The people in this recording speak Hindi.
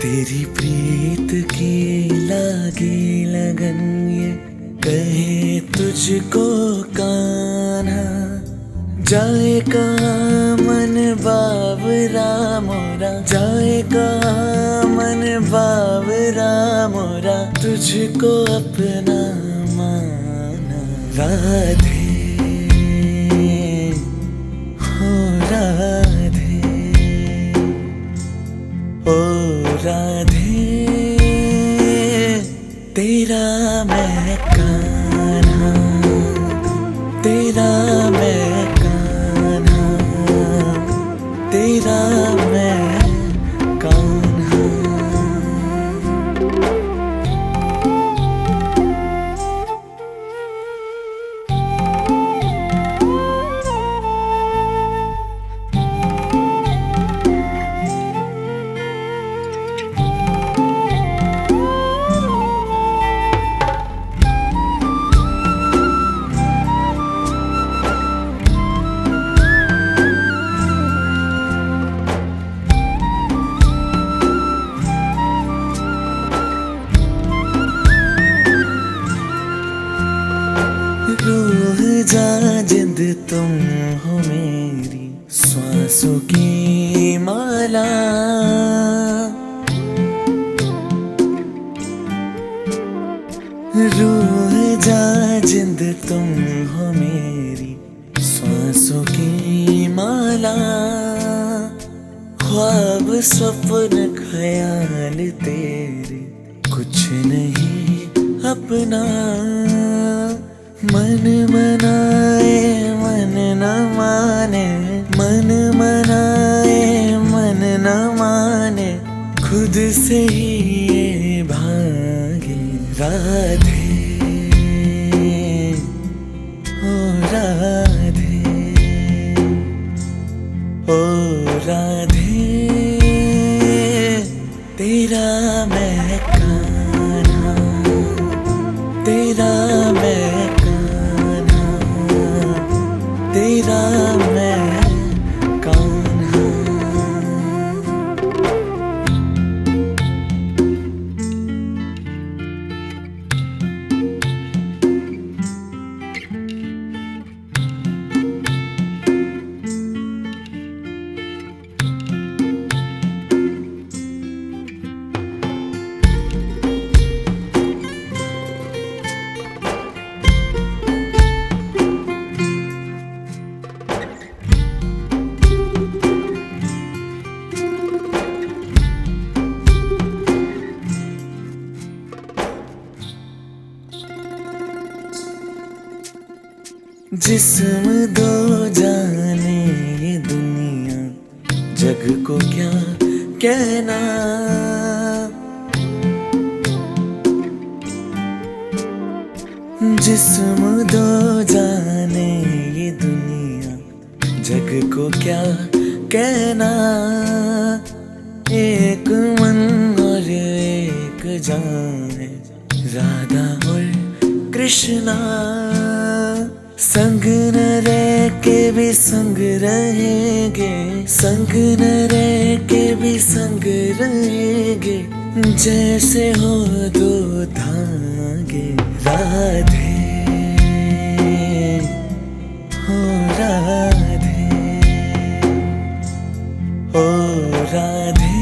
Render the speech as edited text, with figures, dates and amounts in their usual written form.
तेरी प्रीत की लागी लगन ये कहे तुझको कान्हा, जाए कहाँ मन बावरा मोरा, जाए कहाँ मन बावरा मोरा, तुझको अपना माना। राधे हो राधे, ओ राधे, तेरा मैं कान्हा, तेरा मैं कान्हा, तेरा मैं कान्हा। रूह जा जिंद तुम हो मेरी सांसों की माला, रूह जा जिंद तुम हो मेरी सांसों की माला, ख्वाब सपन ख्याल तेरे कुछ नहीं अपना, मन मनाए मन न माने, मन मनाए मन न माने, खुद से ही ये भागे। राधे ओ राधे, ओ राधे, तेरा मैं कान्हा, तेरा मैं कान्हा, तेरा मैं कान्हा। जिस्म दो जाने ये दुनिया, जग को क्या कहना, जिस्म दो जाने ये दुनिया, जग को क्या कहना, एक मन और एक जान है राधा और कृष्णा, संग न रह के भी संग रहेंगे, संग न रह के भी संग रहेंगे, जैसे हो दो धागे। राधे हो राधे, ओ राधे,